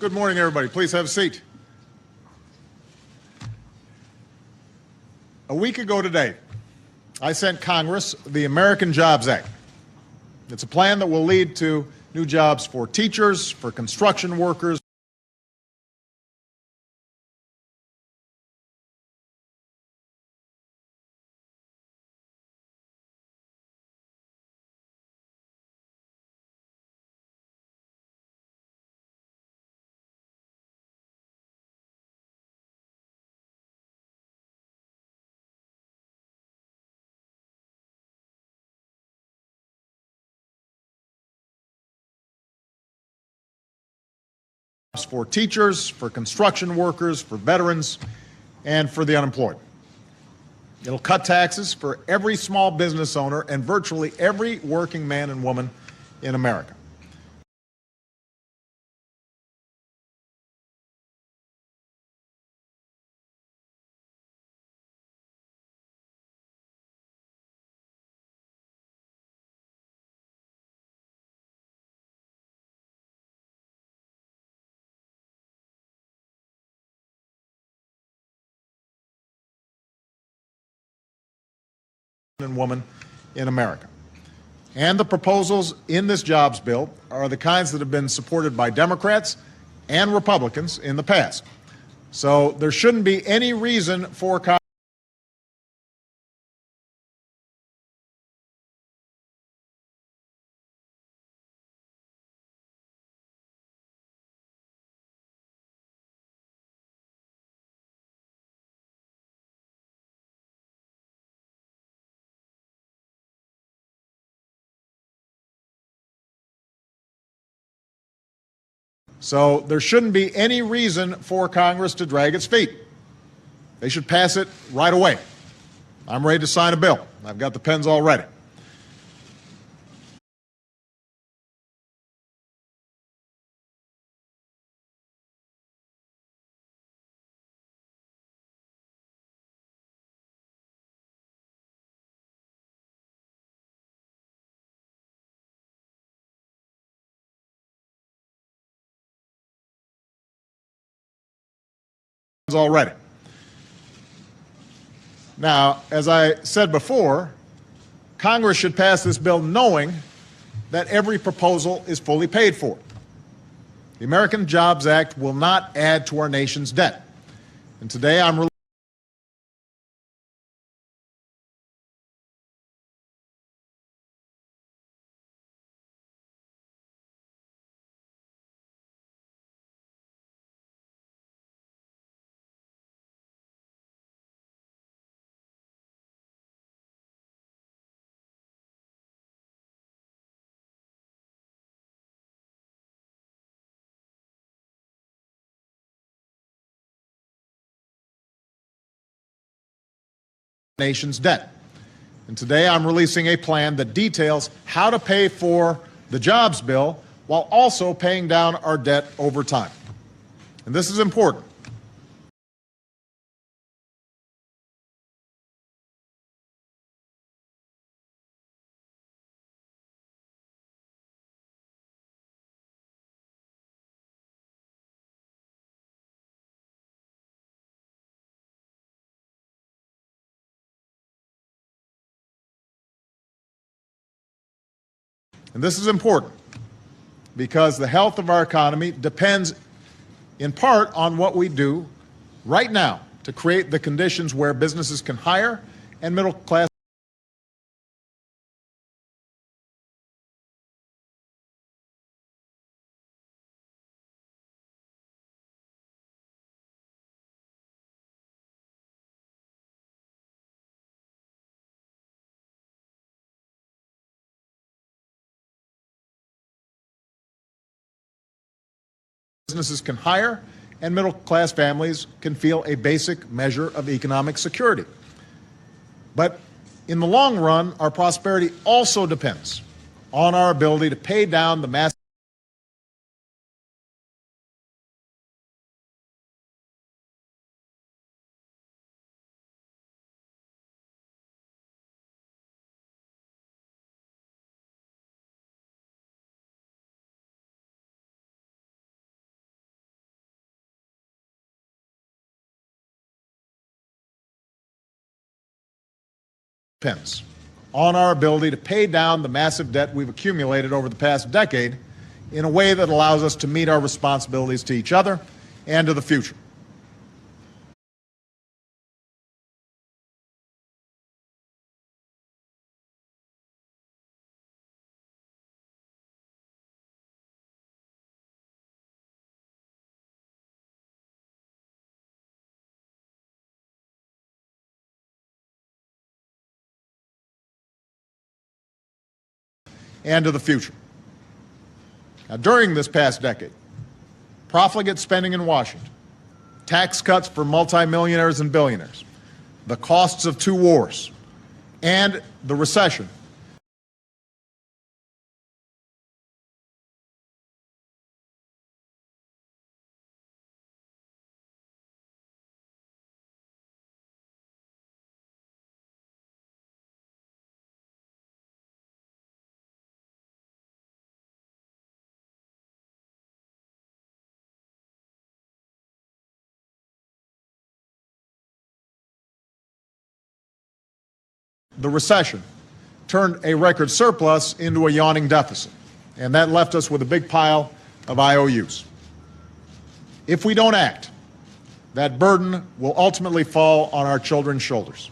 Good morning, everybody. Please have a seat. A week ago today, I sent Congress the American Jobs Act. It's a plan that will lead to new jobs for teachers, for construction workers, for teachers, for construction workers, for veterans, and for the unemployed. It'll cut taxes for every small business owner and virtually every working man and woman in America. And woman in America. And the proposals in this jobs bill are the kinds that have been supported by Democrats and Republicans in the past. So there shouldn't be any reason for Congress to drag its feet. They should pass it right away. I'm ready to sign a bill. I've got the pens all ready. Already. Now, as I said before, Congress should pass this bill knowing that every proposal is fully paid for. The American Jobs Act will not add to our nation's debt. And today I'm nation's debt. And today I'm releasing a plan that details how to pay for the jobs bill while also paying down our debt over time. And this is important. And this is important because the health of our economy depends in part on what we do right now to create the conditions where businesses can hire and middle class can hire and middle class families can feel a basic measure of economic security. But in the long run, our prosperity also depends on our ability to pay down the massive depends on our ability to pay down the massive debt we've accumulated over the past decade in a way that allows us to meet our responsibilities to each other and to the future. And to the future. Now, during this past decade, profligate spending in Washington, tax cuts for multimillionaires and billionaires, the costs of 2 wars, and the recession turned a record surplus into a yawning deficit, and that left us with a big pile of IOUs. If we don't act, that burden will ultimately fall on our children's shoulders.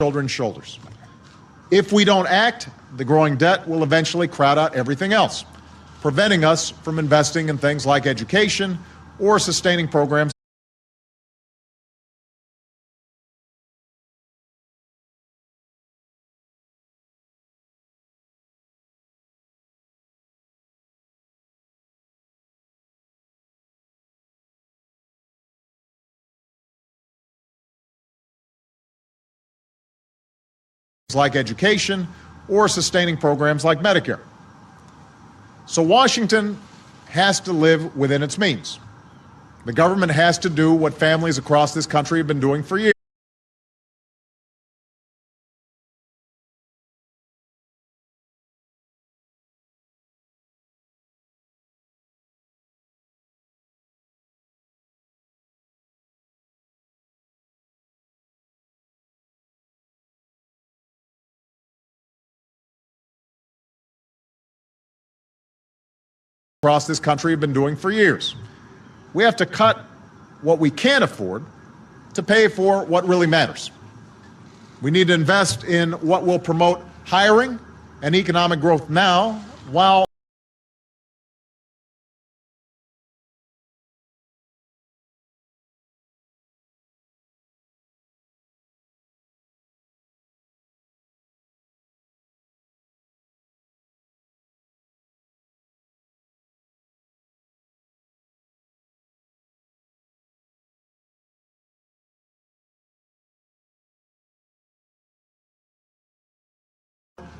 If we don't act, the growing debt will eventually crowd out everything else, preventing us from investing in things like education or sustaining programs like education or sustaining programs like Medicare. So Washington has to live within its means. The government has to do what families across this country have been doing for years. Across this country have been doing for years. We have to cut what we can't afford to pay for what really matters. We need to invest in what will promote hiring and economic growth now, while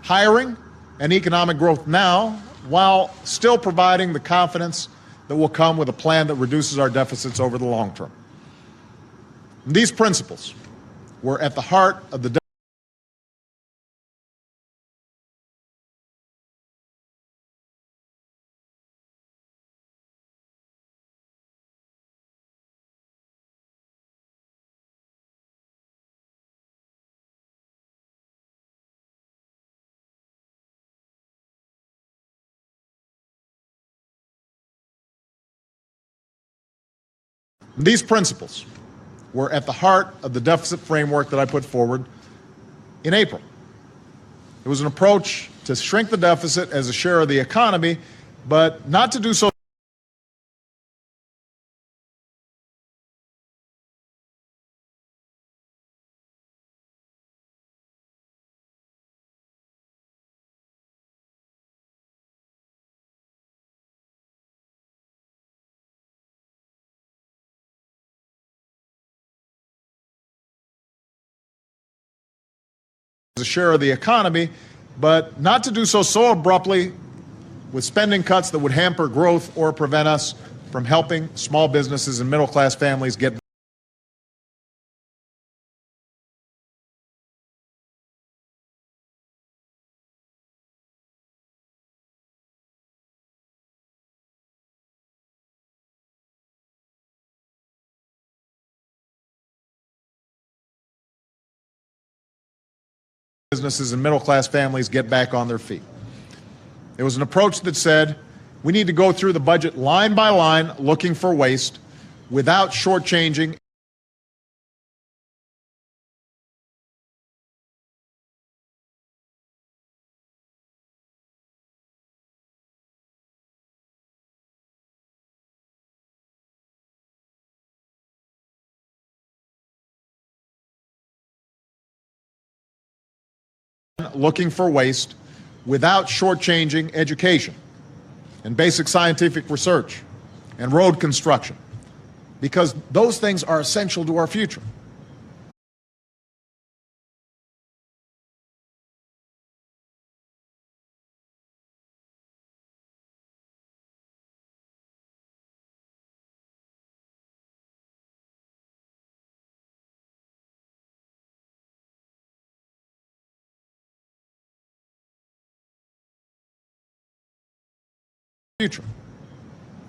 hiring and economic growth now, while still providing the confidence that will come with a plan that reduces our deficits over the long term. These principles were at the heart of the These principles were at the heart of the deficit framework that I put forward in April. It was an approach to shrink the deficit as a share of the economy, but not to do so as a share of the economy, but not to do so abruptly with spending cuts that would hamper growth or prevent us from helping small businesses and middle-class families get businesses and middle-class families get back on their feet. It was an approach that said we need to go through the budget line by line looking for waste without shortchanging education and basic scientific research and road construction, because those things are essential to our future.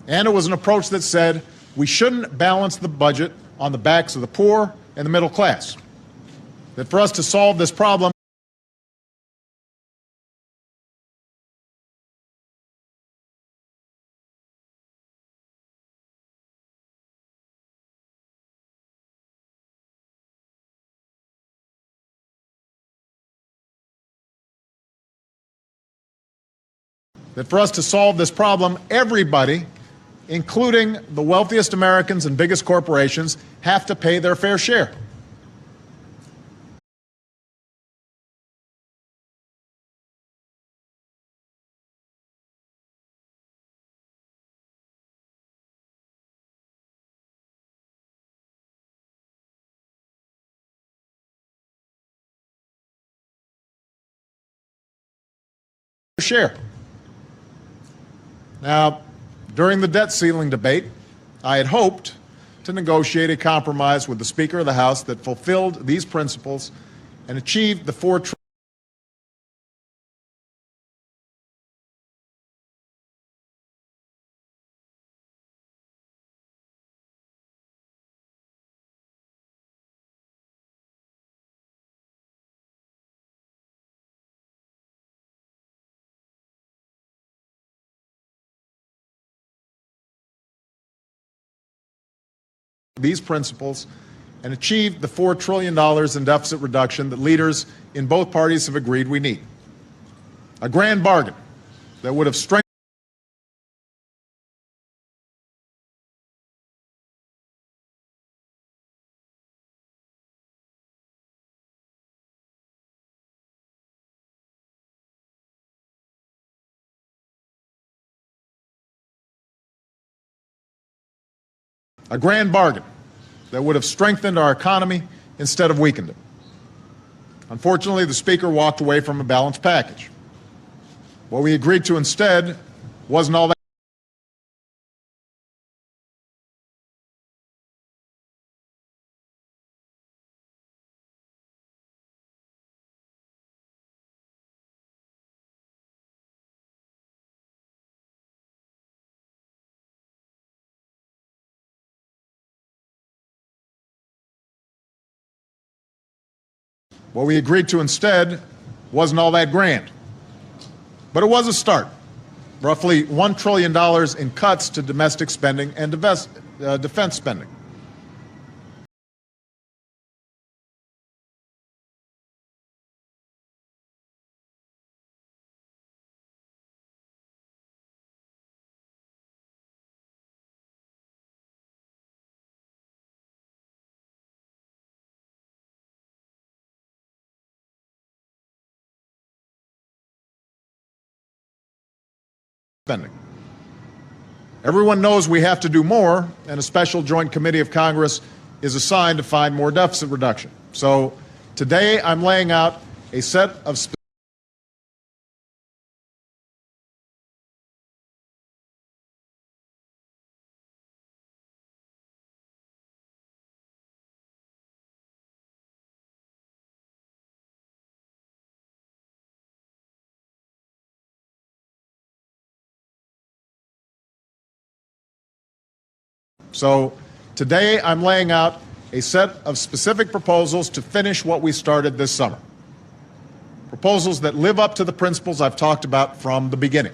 And it was an approach that said we shouldn't balance the budget on the backs of the poor and the middle class. That for us to solve this problem, everybody, including the wealthiest Americans and biggest corporations, have to pay their fair share. Now, during the debt ceiling debate, I had hoped to negotiate a compromise with the Speaker of the House that fulfilled these principles and achieved the $4 trillion. These principles and achieve the $4 trillion in deficit reduction that leaders in both parties have agreed we need. A grand bargain that would have strengthened our economy instead of weakened it. Unfortunately, the Speaker walked away from a balanced package. What we agreed to instead wasn't all that. What we agreed to instead wasn't all that grand. But it was a start. Roughly $1 trillion in cuts to domestic spending and defense spending. Everyone knows we have to do more, and a special joint committee of Congress is assigned to find more deficit reduction. So today I'm laying out a set of So today I'm laying out a set of specific proposals to finish what we started this summer. Proposals that live up to the principles I've talked about from the beginning.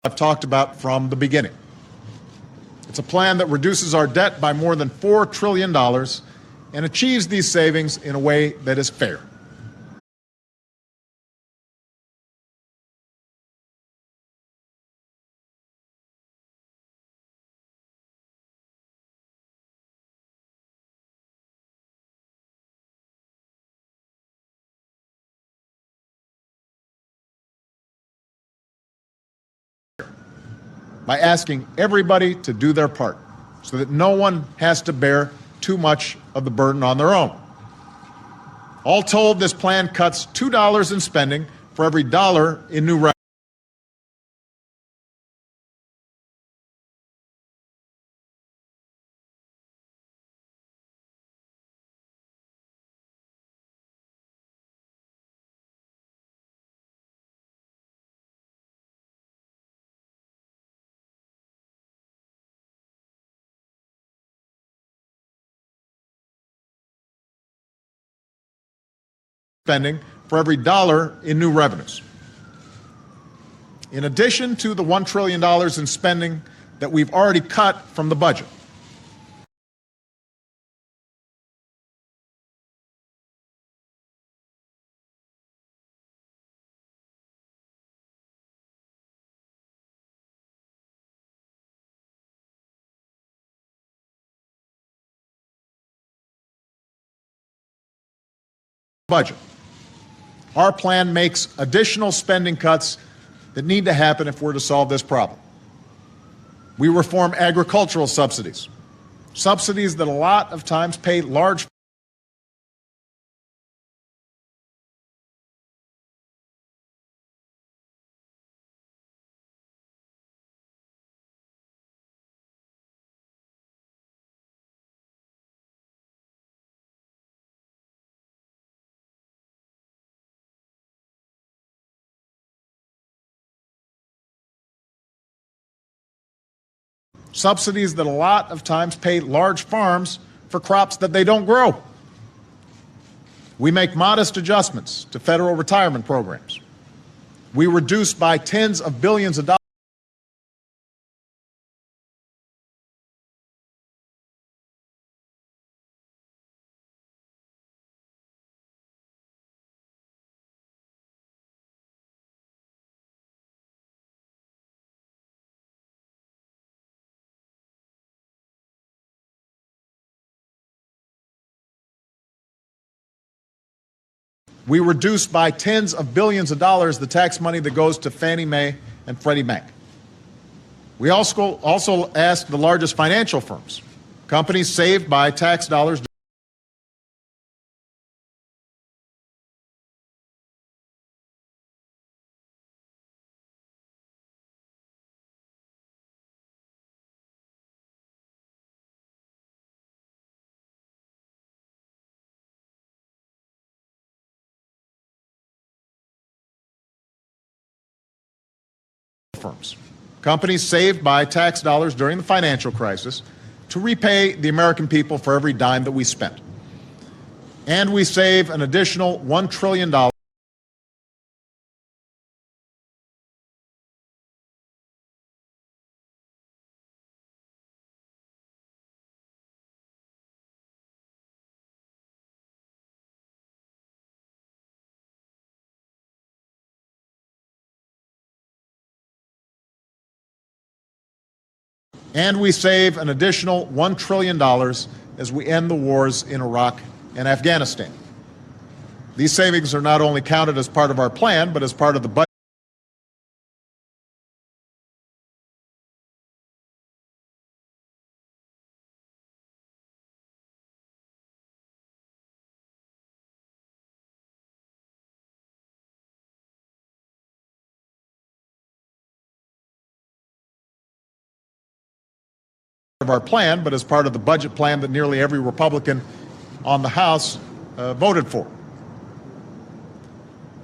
I've talked about from the beginning. It's a plan that reduces our debt by more than $4 trillion and achieves these savings in a way that is fair. By asking everybody to do their part so that no one has to bear too much of the burden on their own. All told, this plan cuts $2 in spending for every dollar in new revenue. Spending for every dollar in new revenues. In addition to the $1 trillion in spending that we've already cut from the budget. Our plan makes additional spending cuts that need to happen if we're to solve this problem. We reform agricultural subsidies, subsidies that a lot of times pay large subsidies that a lot of times pay large farms for crops that they don't grow. We make modest adjustments to federal retirement programs. We reduce by tens of billions of dollars We reduce by tens of billions of dollars the tax money that goes to Fannie Mae and Freddie Mac. We also ask the largest financial firms, companies saved by tax dollars. Firms, companies saved by tax dollars during the financial crisis to repay the American people for every dime that we spent. And we save an additional $1 trillion. And we save an additional $1 trillion as we end the wars in Iraq and Afghanistan. These savings are not only counted as part of our plan, but as part of the budget. of our plan, but as part of the budget plan that nearly every Republican on the House voted for.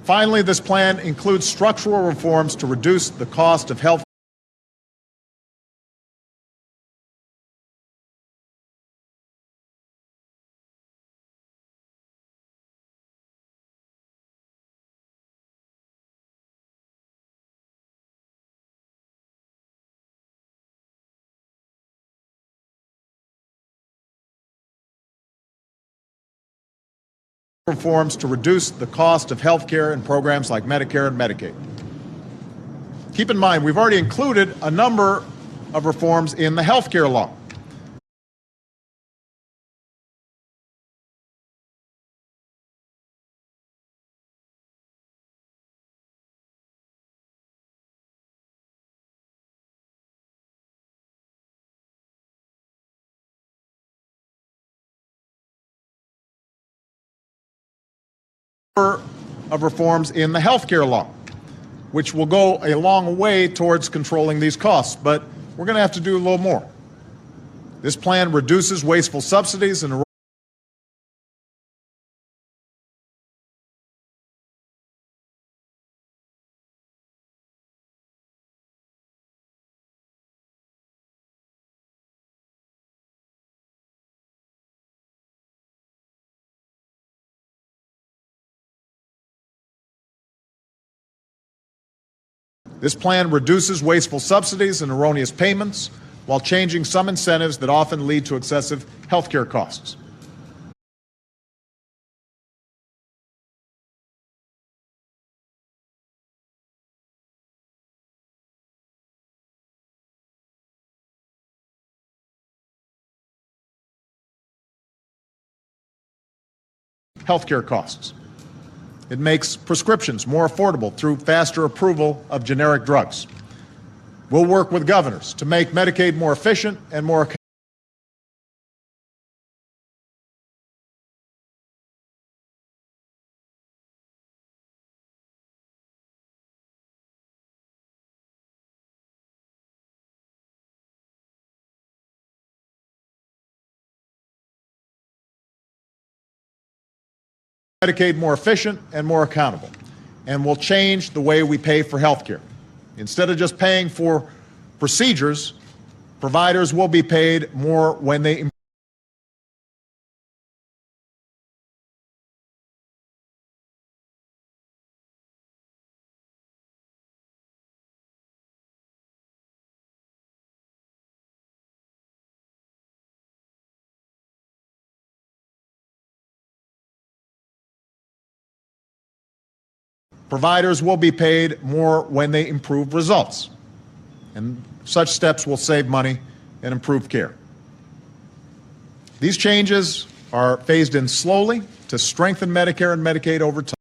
Finally, this plan includes structural reforms to reduce the cost of health reforms to reduce the cost of health care in programs like Medicare and Medicaid. Keep in mind, we've already included a number of reforms in the health care law. Of reforms in the health care law, which will go a long way towards controlling these costs, but we're going to have to do a little more. This plan reduces wasteful subsidies and this plan reduces wasteful subsidies and erroneous payments while changing some incentives that often lead to excessive health care costs. Health care costs. It makes prescriptions more affordable through faster approval of generic drugs. We'll work with governors to make Medicaid more efficient and more accountable. Medicaid more efficient and more accountable, and will change the way we pay for health care. Instead of just paying for procedures, providers will be paid more when they improve results. And such steps will save money and improve care. These changes are phased in slowly to strengthen Medicare and Medicaid over time.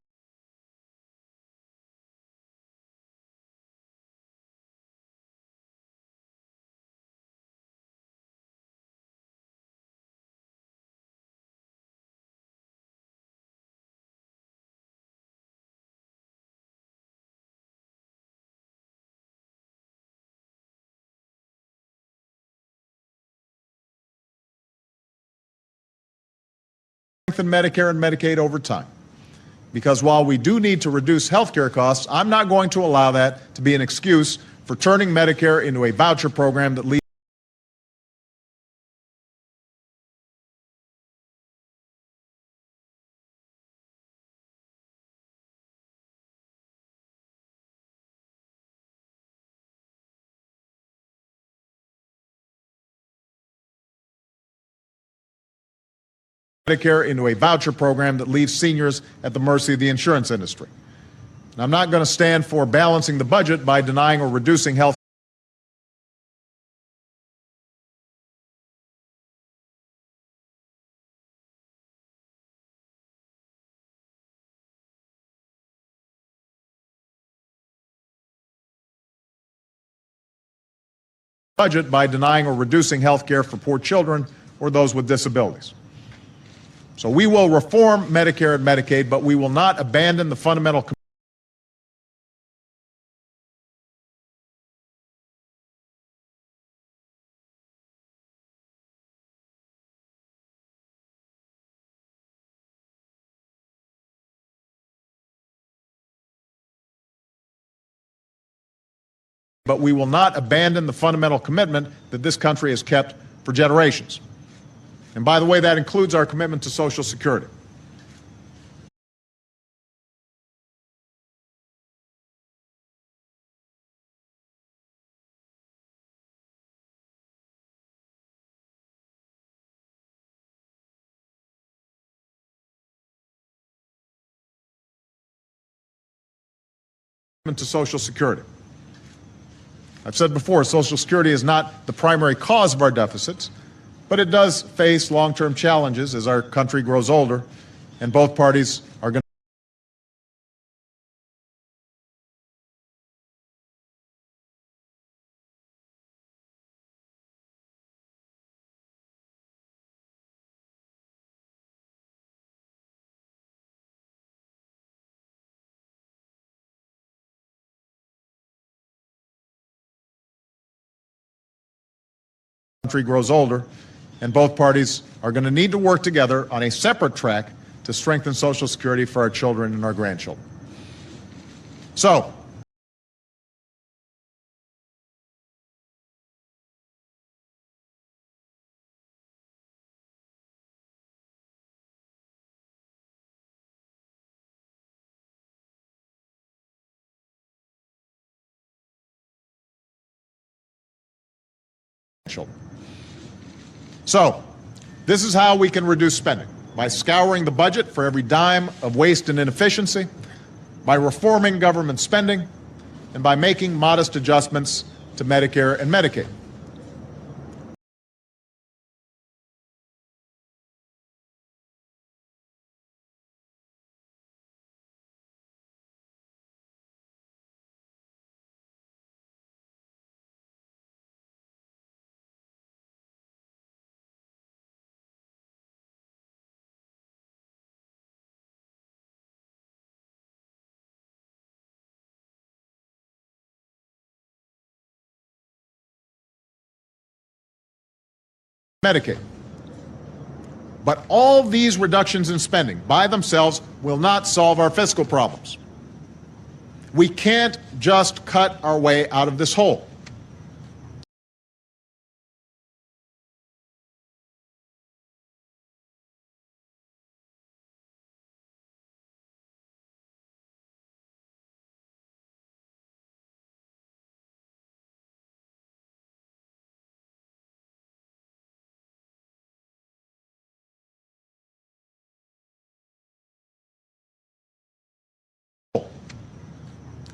Strengthen Medicare and Medicaid over time. Because while we do need to reduce health care costs, I'm not going to allow that to be an excuse for turning Medicare into a voucher program that leads Medicare into a voucher program that leaves seniors at the mercy of the insurance industry. And I'm not going to stand for balancing the budget by denying or reducing health budget by denying or reducing health care for poor children or those with disabilities. So we will reform Medicare and Medicaid, but we will not abandon the fundamental but we will not abandon the fundamental commitment that this country has kept for generations. And by the way, that includes our commitment to Social Security. To Social Security. I've said before, Social Security is not the primary cause of our deficits, but it does face long-term challenges as our country grows older, and both parties are going country grows older, and both parties are going to need to work together on a separate track to strengthen Social Security for our children and our grandchildren. So, this is how we can reduce spending: by scouring the budget for every dime of waste and inefficiency, by reforming government spending, and by making modest adjustments to Medicare and Medicaid. Medicaid. But all these reductions in spending by themselves will not solve our fiscal problems. We can't just cut our way out of this hole.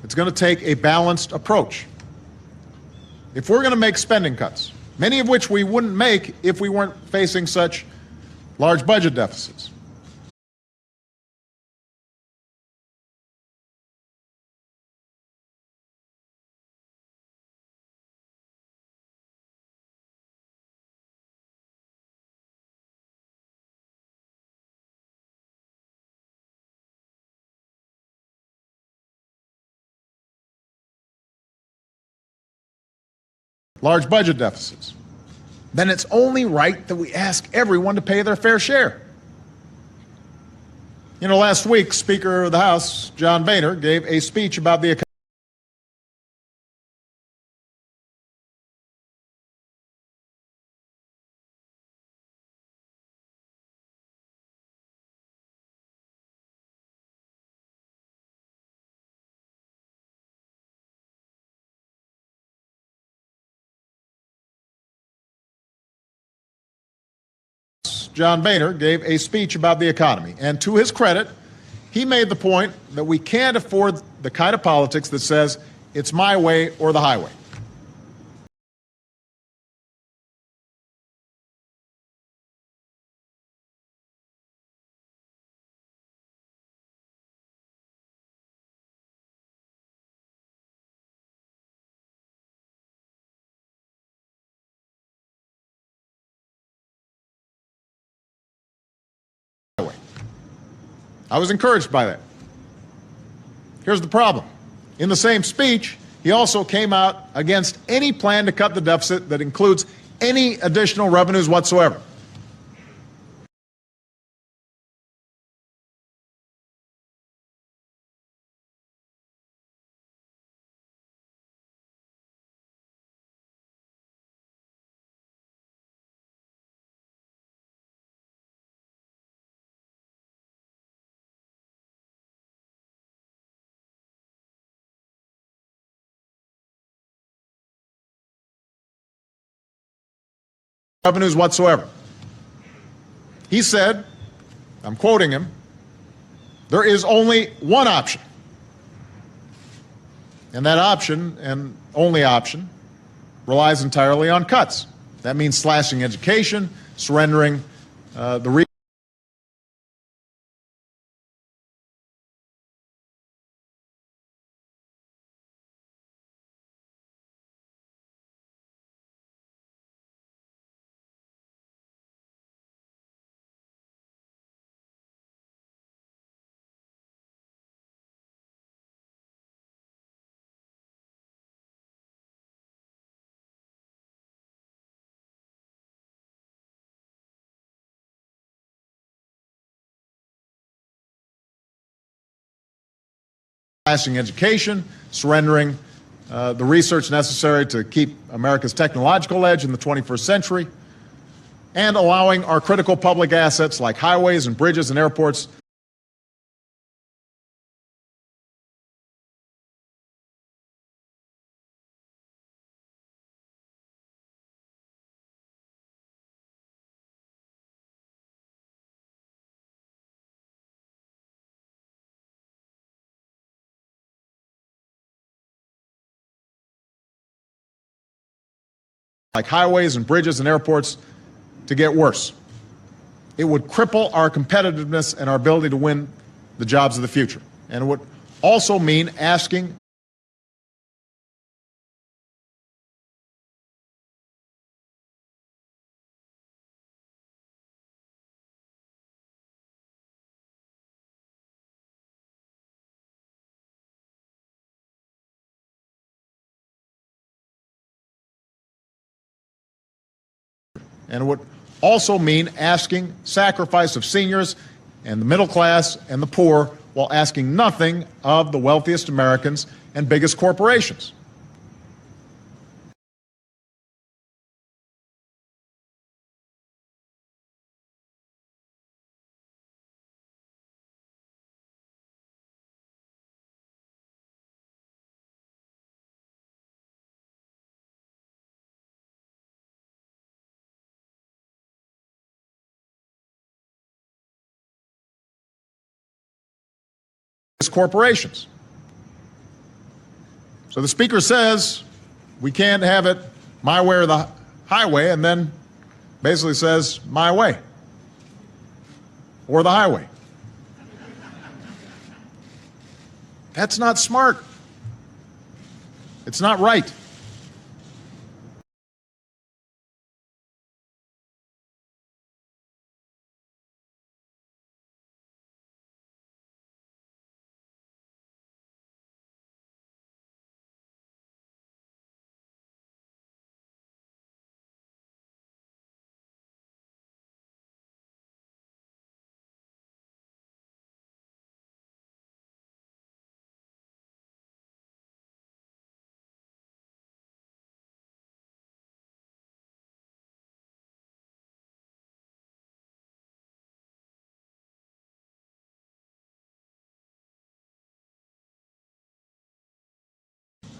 It's going to take a balanced approach. If we're going to make spending cuts, many of which we wouldn't make if we weren't facing such large budget deficits, then it's only right that we ask everyone to pay their fair share. You know, last week, Speaker of the House, John Boehner, gave a speech about the economy. John Boehner gave a speech about the economy, and to his credit, he made the point that we can't afford the kind of politics that says it's my way or the highway. I was encouraged by that. Here's the problem. In the same speech, he also came out against any plan to cut the deficit that includes any additional revenues whatsoever. revenues whatsoever. He said, I'm quoting him, there is only one option. And that option, and only option, relies entirely on cuts. That means slashing education, surrendering the slashing education, surrendering the research necessary to keep America's technological edge in the 21st century, and allowing our critical public assets like highways and bridges and airports to get worse. It would cripple our competitiveness and our ability to win the jobs of the future. And it would also mean asking sacrifice of seniors and the middle class and the poor while asking nothing of the wealthiest Americans and biggest corporations. Corporations. So the Speaker says we can't have it my way or the highway, and then basically says my way or the highway. That's not smart. It's not right.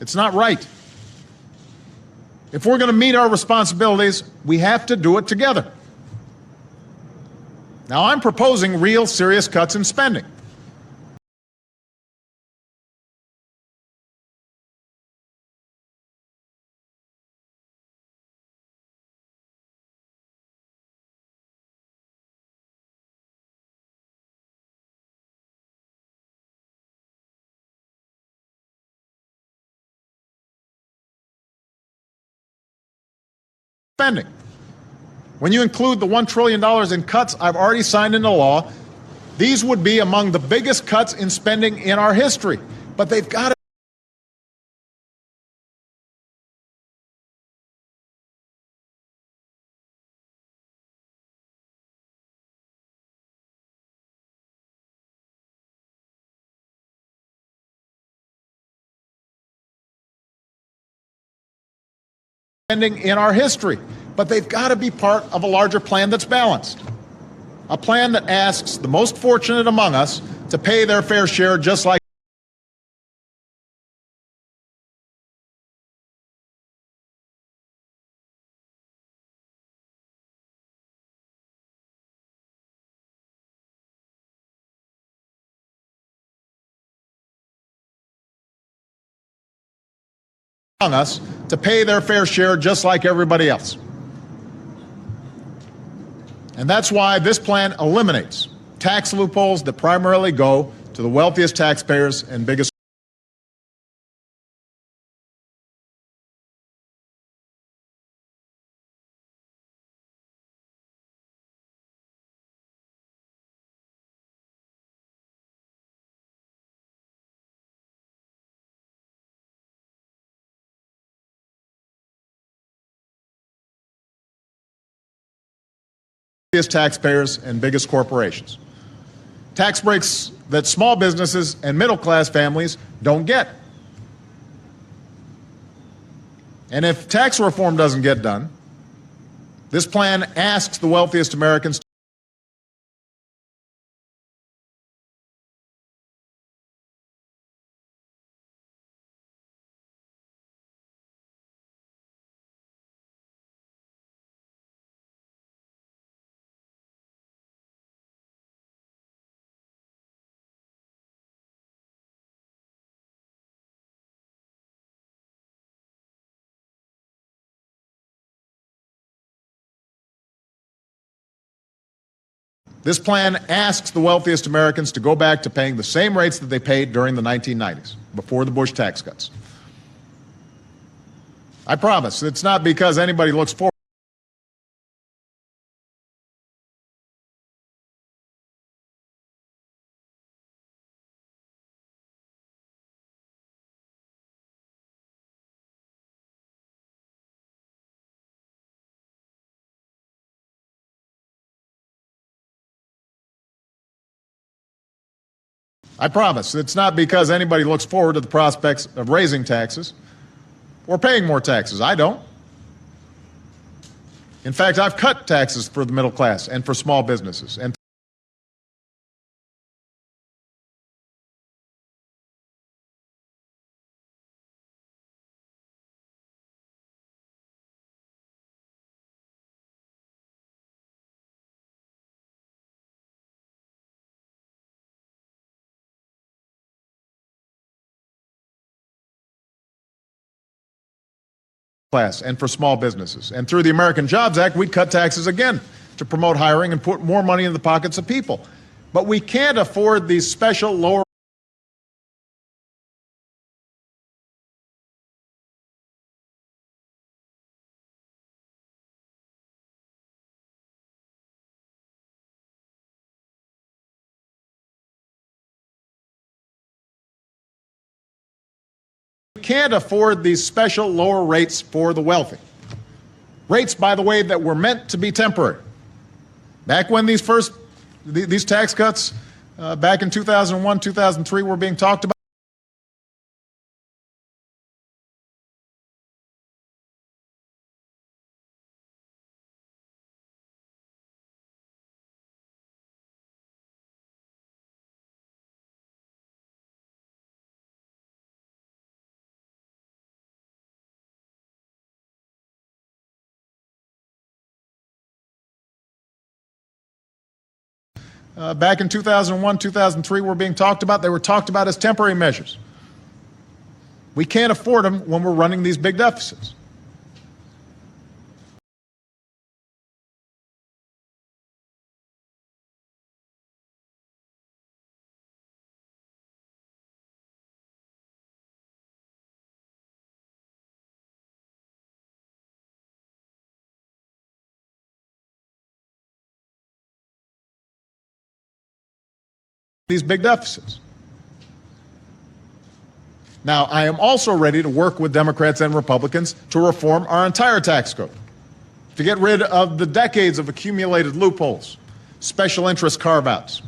It's not right. If we're going to meet our responsibilities, we have to do it together. Now, I'm proposing real serious cuts in spending. When you include the $1 trillion in cuts I've already signed into law, these would be among the biggest cuts in spending in our history. But they've got to in our history. But they've got to be part of a larger plan that's balanced. A plan that asks the most fortunate among us to pay their fair share just like among us to pay their fair share just like everybody else. And that's why this plan eliminates tax loopholes that primarily go to the wealthiest taxpayers and biggest. Taxpayers and biggest corporations. Tax breaks that small businesses and middle-class families don't get. And if tax reform doesn't get done, this plan asks the wealthiest Americans to This plan asks the wealthiest Americans to go back to paying the same rates that they paid during the 1990s, before the Bush tax cuts. I promise it's not because anybody looks forward. I promise it's not because anybody looks forward to the prospects of raising taxes or paying more taxes. I don't. In fact, I've cut taxes for the middle class and for small businesses. And for small businesses. And through the American Jobs Act, we cut taxes again to promote hiring and put more money in the pockets of people. But we can't afford these special lower lower rates for the wealthy. Rates, by the way, that were meant to be temporary. Back when these tax cuts back in 2001, 2003 were being talked about, they were talked about as temporary measures. We can't afford them when we're running these big deficits. Now, I am also ready to work with Democrats and Republicans to reform our entire tax code, to get rid of the decades of accumulated loopholes, special interest carve-outs.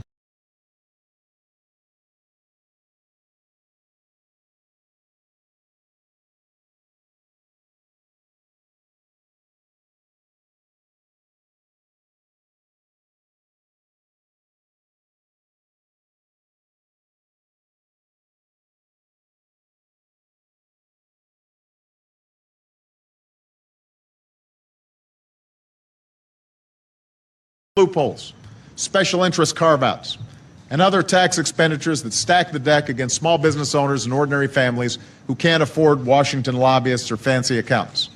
Loopholes, special interest carve-outs. and other tax expenditures that stack the deck against small business owners and ordinary families who can't afford Washington lobbyists or fancy accountants.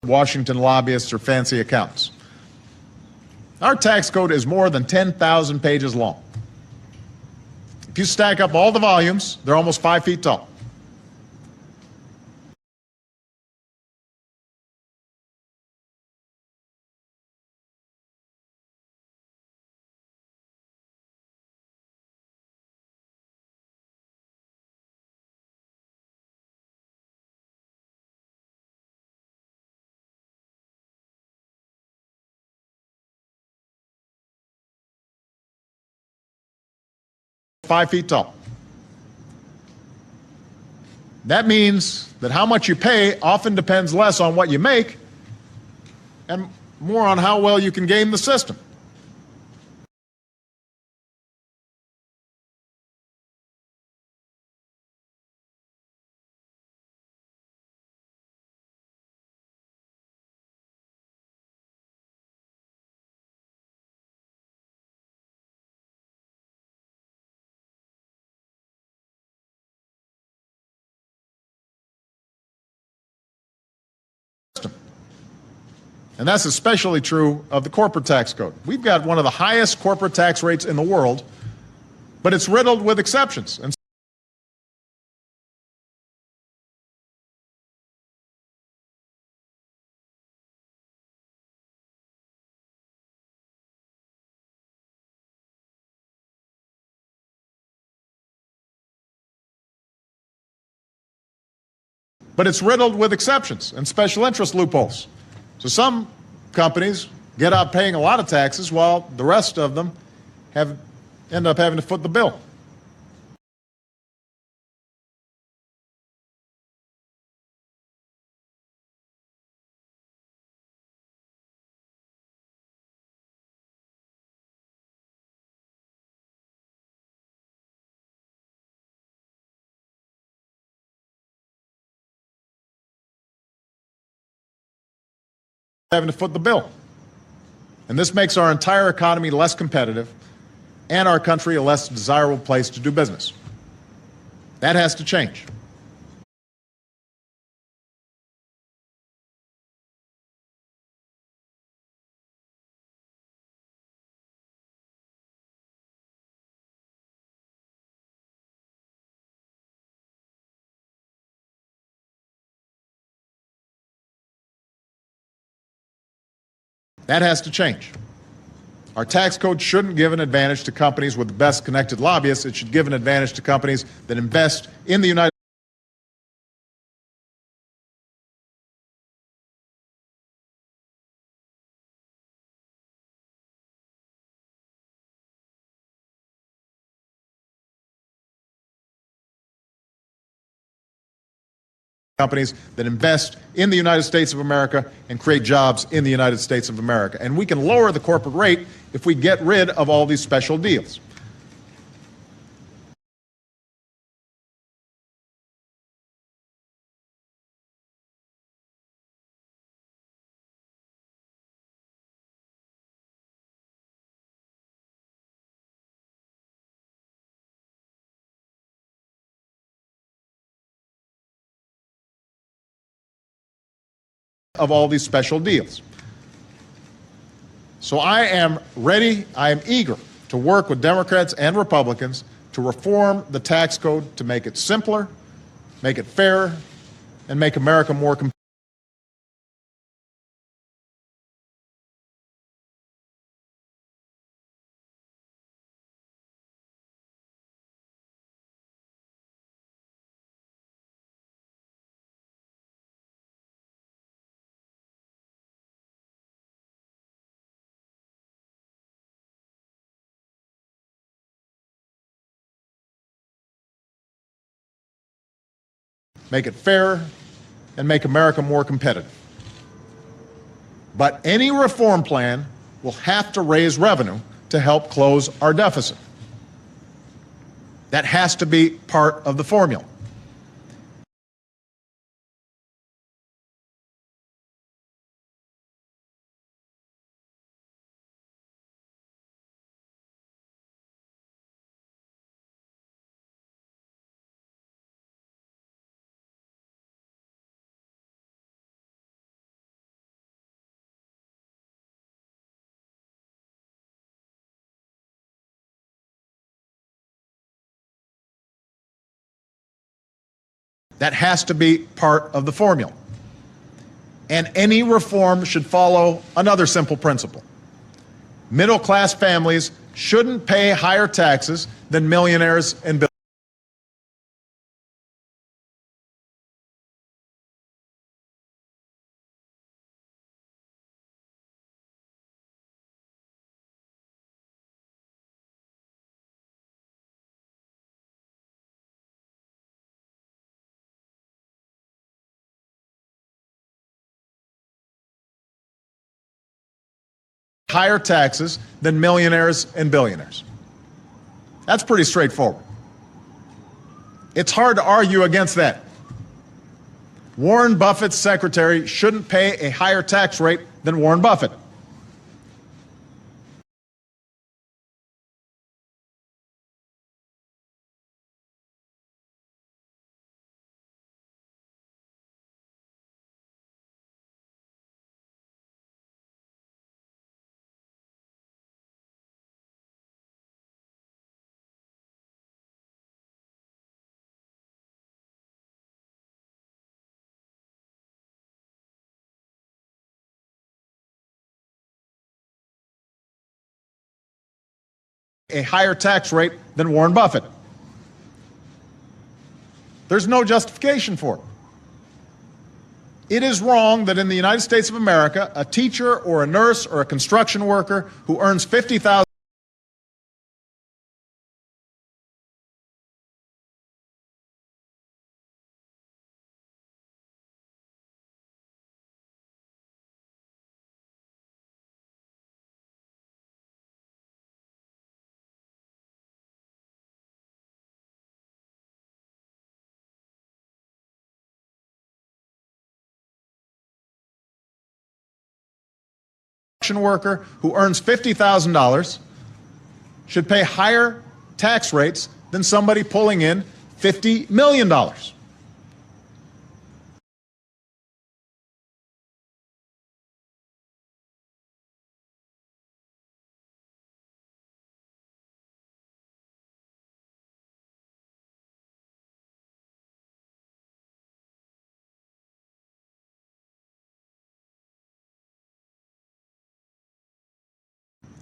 Washington lobbyists or fancy accountants. Our tax code is more than 10,000 pages long. If you stack up all the volumes, they're almost 5 feet tall. That means that how much you pay often depends less on what you make and more on how well you can game the system. And that's especially true of the corporate tax code. We've got one of the highest corporate tax rates in the world, but it's riddled with exceptions. And special interest loopholes. So some companies get out paying a lot of taxes while the rest of them end up having to foot the bill. And this makes our entire economy less competitive and our country a less desirable place to do business. That has to change. That has to change. Our tax code shouldn't give an advantage to companies with the best connected lobbyists. It should give an advantage to companies that invest in the United States of America and create jobs in the United States of America. And we can lower the corporate rate if we get rid of all these special deals. So I am ready, I am eager to work with Democrats and Republicans to reform the tax code to make it simpler, make it fairer, and make America more competitive. Make it fairer and make America more competitive. But any reform plan will have to raise revenue to help close our deficit. That has to be part of the formula. That has to be part of the formula. And any reform should follow another simple principle. Middle-class families shouldn't pay higher taxes than millionaires and billionaires. Higher taxes than millionaires and billionaires. That's pretty straightforward. It's hard to argue against that. Warren Buffett's secretary shouldn't pay a higher tax rate than Warren Buffett. A higher tax rate than Warren Buffett. There's no justification for it. It is wrong that in the United States of America, a teacher or a nurse or a construction worker who earns $50,000 worker who earns $50,000 should pay higher tax rates than somebody pulling in $50 million.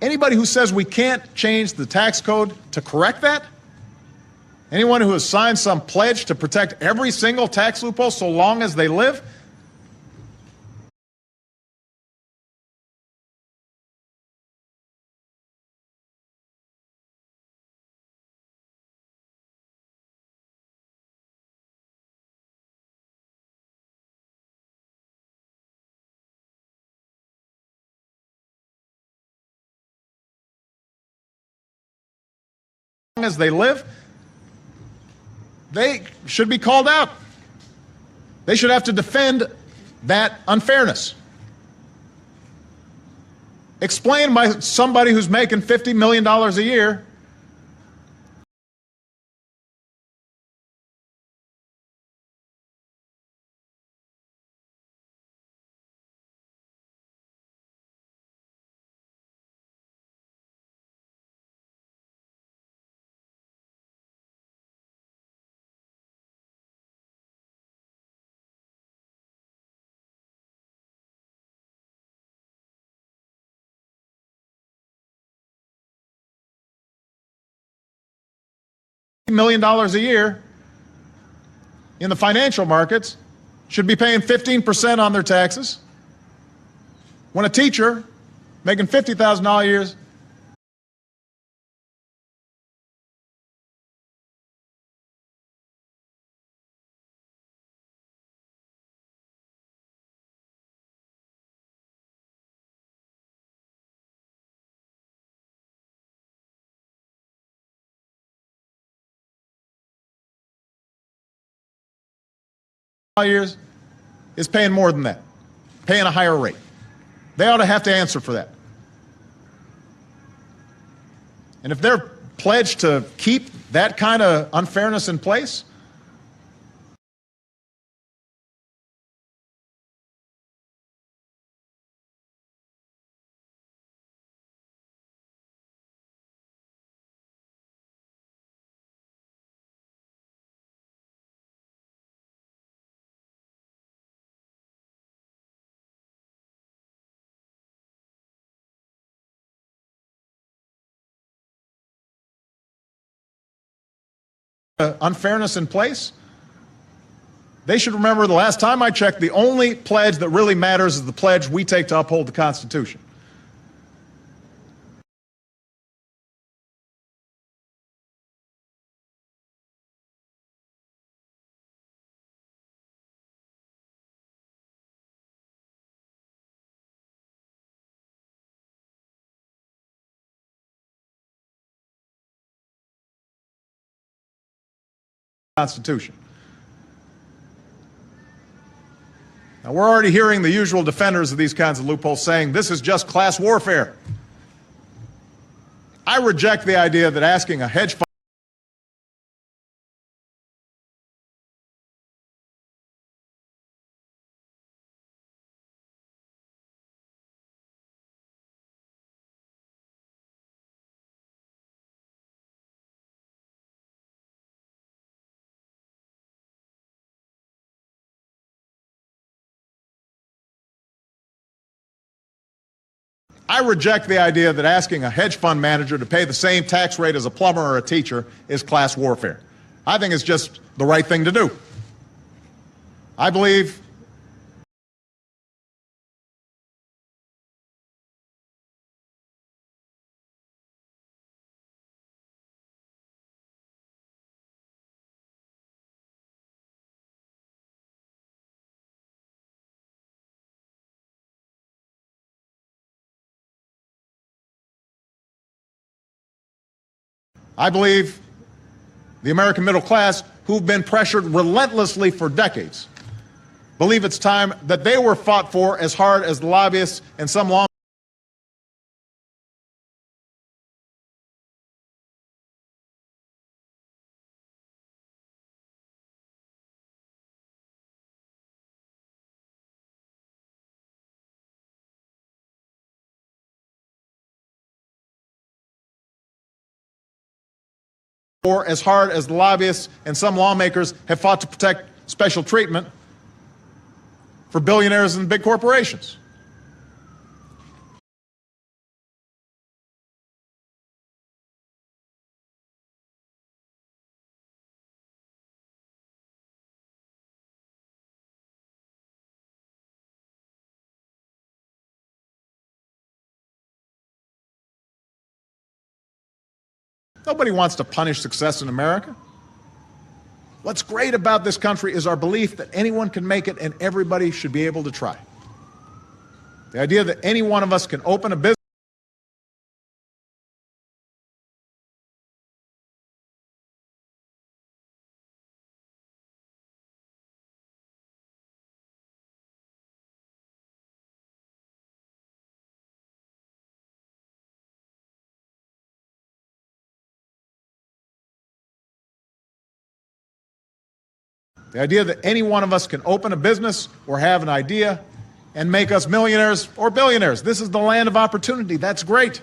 Anybody who says we can't change the tax code to correct that? Anyone who has signed some pledge to protect every single tax loophole so long as they live? As they live, they should be called out. They should have to defend that unfairness. Explain by somebody who's making $50 million a year $1 million a year in the financial markets should be paying 15% on their taxes, when a teacher making $50,000 a year years is paying more than that, paying a higher rate. They ought to have to answer for that. And if they're pledged to keep that kind of unfairness in place, they should remember the last time I checked, the only pledge that really matters is the pledge we take to uphold the Constitution. Constitution. Now, we're already hearing the usual defenders of these kinds of loopholes saying this is just class warfare. I reject the idea that asking a hedge fund I reject the idea that asking a hedge fund manager to pay the same tax rate as a plumber or a teacher is class warfare. I think it's just the right thing to do. I believe the American middle class, who've been pressured relentlessly for decades, believe it's time that they were fought for as hard as the lobbyists and some lawmakers. For as hard as the lobbyists and some lawmakers have fought to protect special treatment for billionaires and big corporations. Nobody wants to punish success in America. What's great about this country is our belief that anyone can make it and everybody should be able to try. The idea that any one of us can open a business The idea that any one of us can open a business or have an idea and make us millionaires or billionaires. This is the land of opportunity. That's great.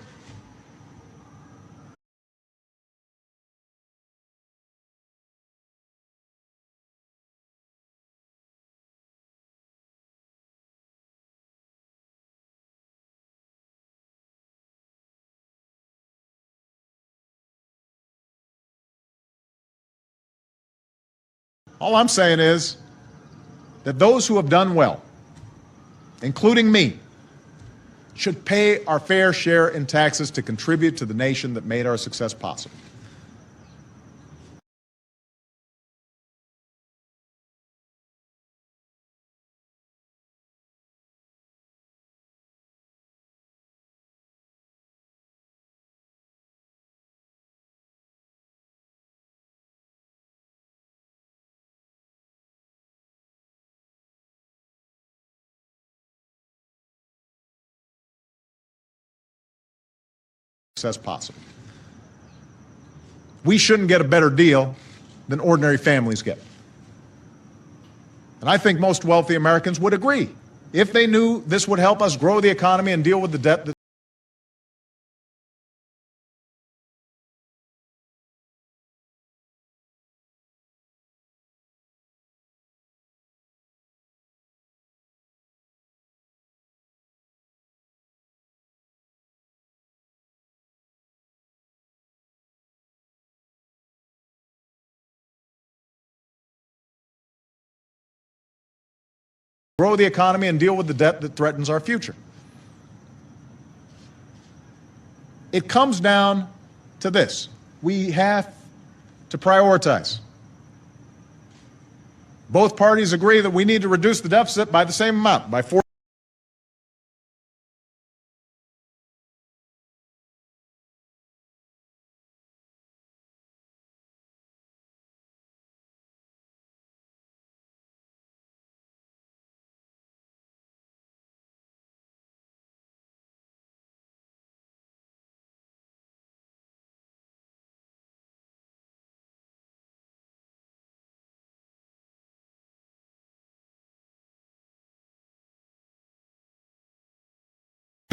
All I'm saying is that those who have done well, including me, should pay our fair share in taxes to contribute to the nation that made our success possible. as possible. We shouldn't get a better deal than ordinary families get. And I think most wealthy Americans would agree if they knew this would help us grow the economy and deal with the debt that grow the economy and deal with the debt that threatens our future. It comes down to this. We have to prioritize. Both parties agree that we need to reduce the deficit by the same amount, by 4.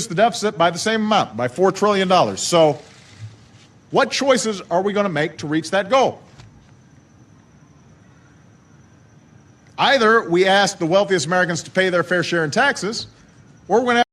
The deficit by the same amount, by $4 trillion. So what choices are we going to make to reach that goal? Either we ask the wealthiest Americans to pay their fair share in taxes, or we're going to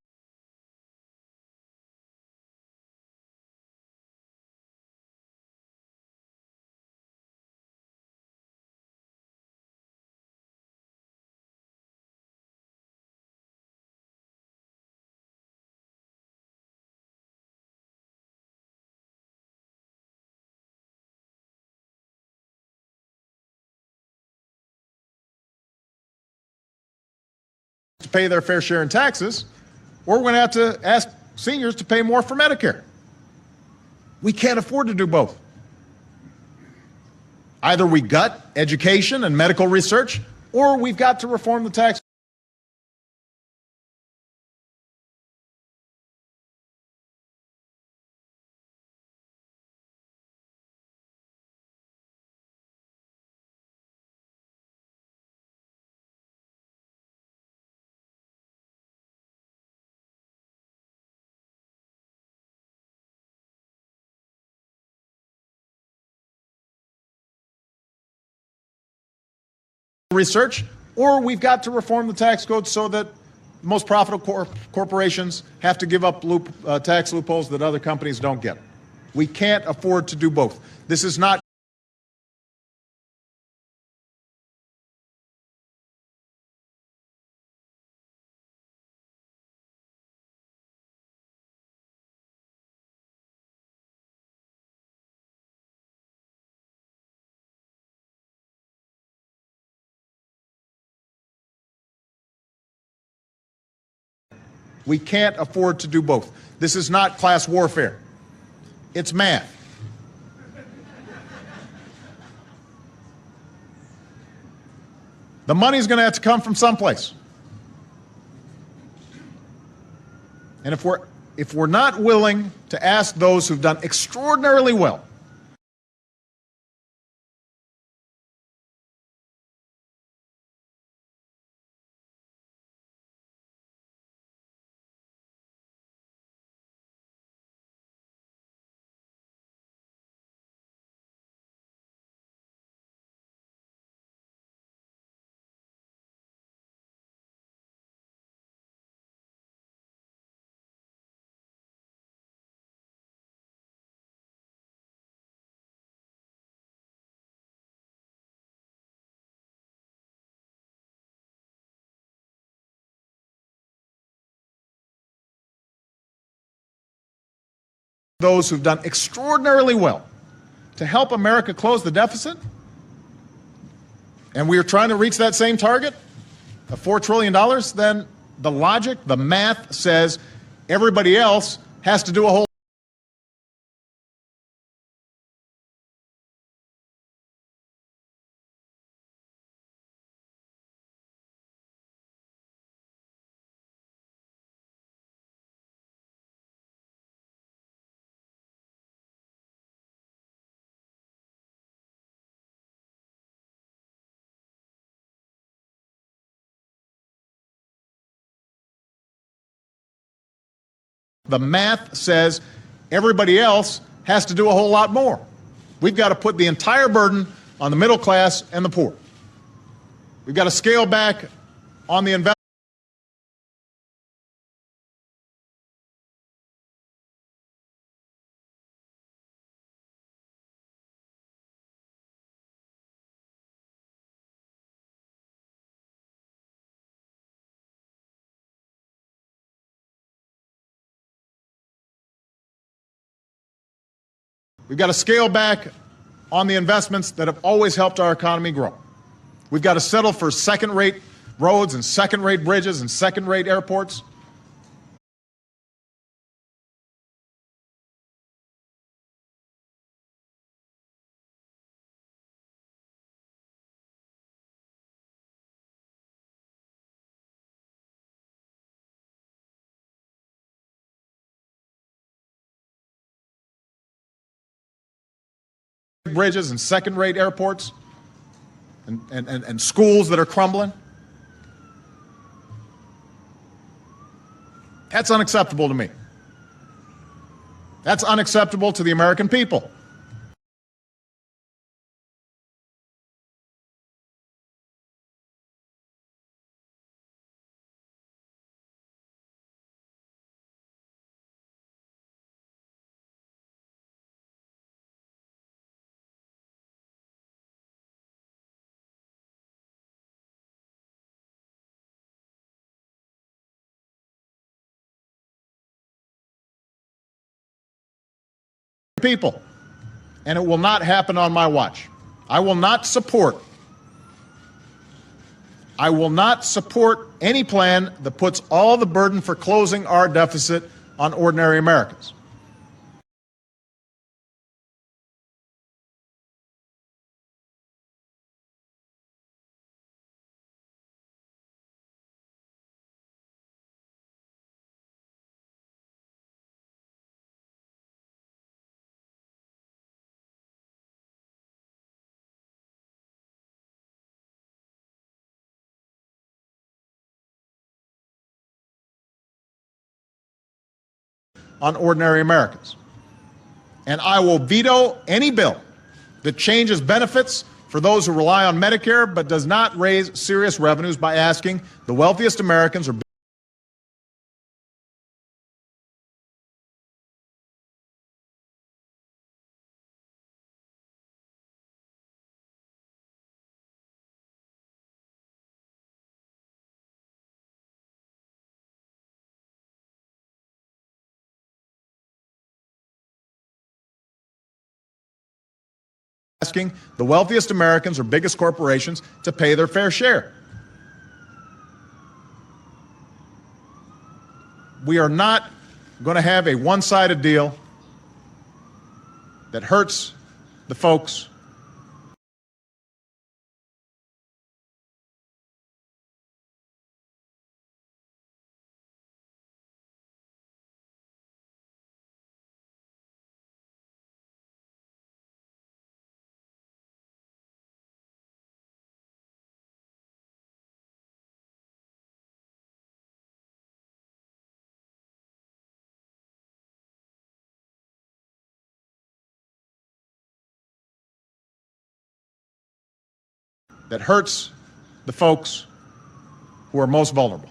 pay their fair share in taxes, or we're going to have to ask seniors to pay more for Medicare. We can't afford to do both. Either we gut education and medical research, or we've got to reform the tax. Research, or we've got to reform the tax code so that most profitable corporations have to give up tax loopholes that other companies don't get. We can't afford to do both. This is not We can't afford to do both. This is not class warfare. It's math. The money's going to have to come from someplace. And if we're not willing to ask those who've done extraordinarily well those who've done extraordinarily well to help America close the deficit, and we are trying to reach that same target of $4 trillion, then the logic, the math says everybody else has to do a whole The math says everybody else has to do a whole lot more. We've got to put the entire burden on the middle class and the poor. We've got to scale back on the investment. We've got to scale back on the investments that have always helped our economy grow. We've got to settle for second-rate roads and second-rate bridges and second-rate airports. Bridges and second-rate airports and schools that are crumbling. That's unacceptable to me. That's unacceptable to the American people. People. And it will not happen on my watch. I will not support any plan that puts all the burden for closing our deficit on ordinary Americans. On ordinary Americans. And I will veto any bill that changes benefits for those who rely on Medicare but does not raise serious revenues by asking the wealthiest Americans or asking the wealthiest Americans or biggest corporations to pay their fair share. We are not going to have a one-sided deal that hurts the folks who are most vulnerable.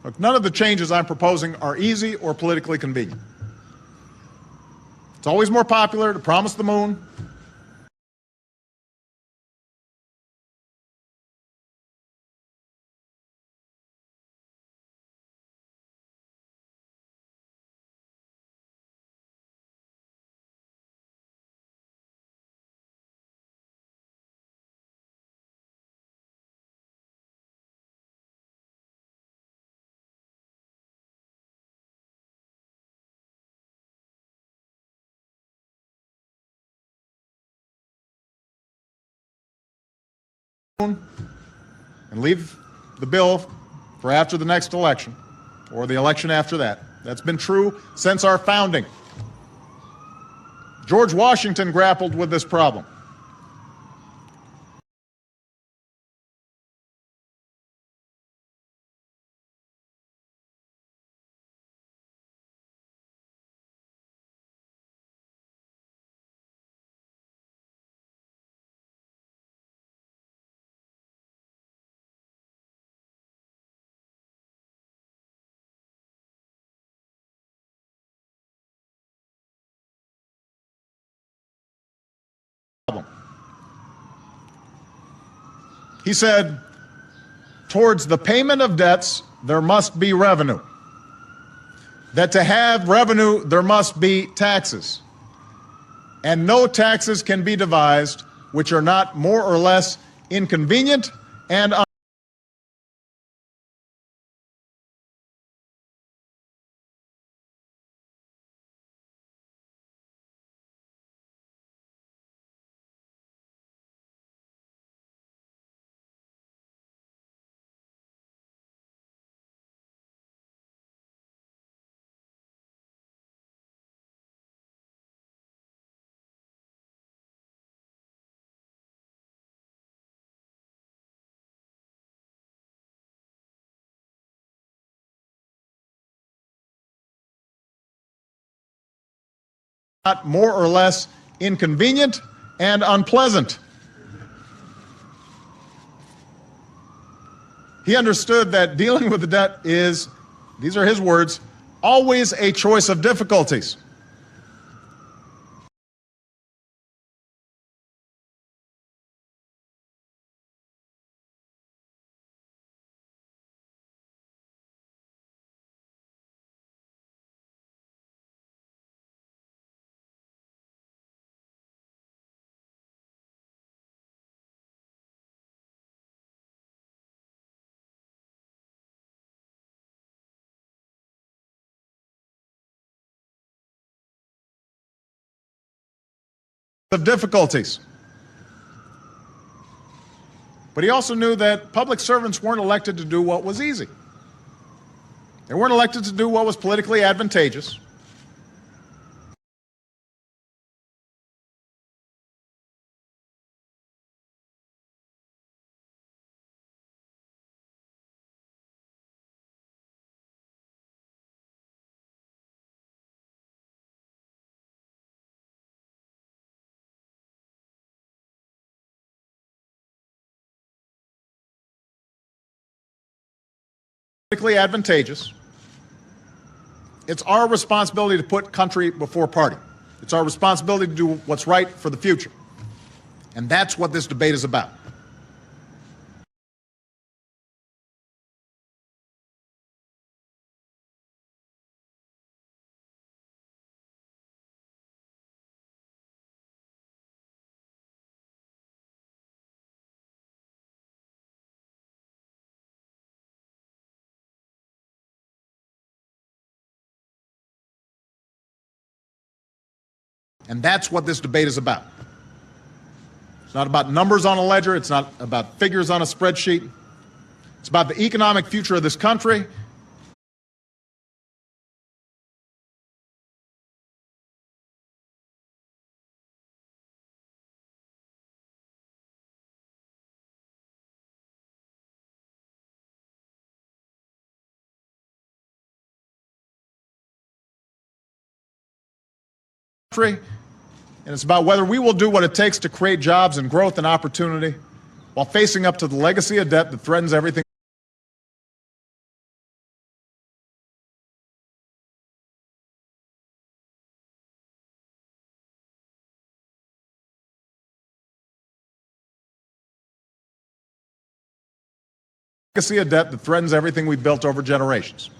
Look, none of the changes I'm proposing are easy or politically convenient. It's always more popular to promise the moon and leave the bill for after the next election or the election after that. That's been true since our founding. George Washington grappled with this problem. problem. He said, towards the payment of debts, there must be revenue. That to have revenue, there must be taxes. And no taxes can be devised which are not more or less inconvenient and not more or less inconvenient and unpleasant. He understood that dealing with the debt is, these are his words, always a choice of difficulties. Of difficulties. But he also knew that public servants weren't elected to do what was easy. They weren't elected to do what was politically advantageous. Politically advantageous. It's our responsibility to put country before party. It's our responsibility to do what's right for the future. And that's what this debate is about. And that's what this debate is about. It's not about numbers on a ledger. It's not about figures on a spreadsheet. It's about the economic future of this country. And it's about whether we will do what it takes to create jobs and growth and opportunity while facing up to the legacy of debt that threatens everything. Legacy of debt that threatens everything we've built over generations.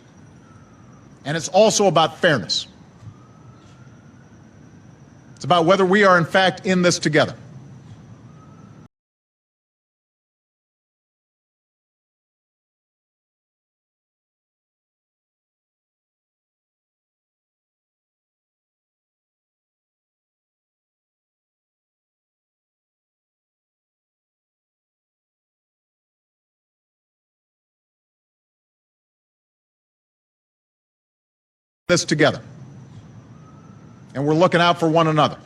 And it's also about fairness. It's about whether we are, in fact, in this together. This together. And we're looking out for one another.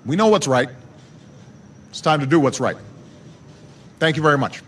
We know what's right. It's time to do what's right. Thank you very much.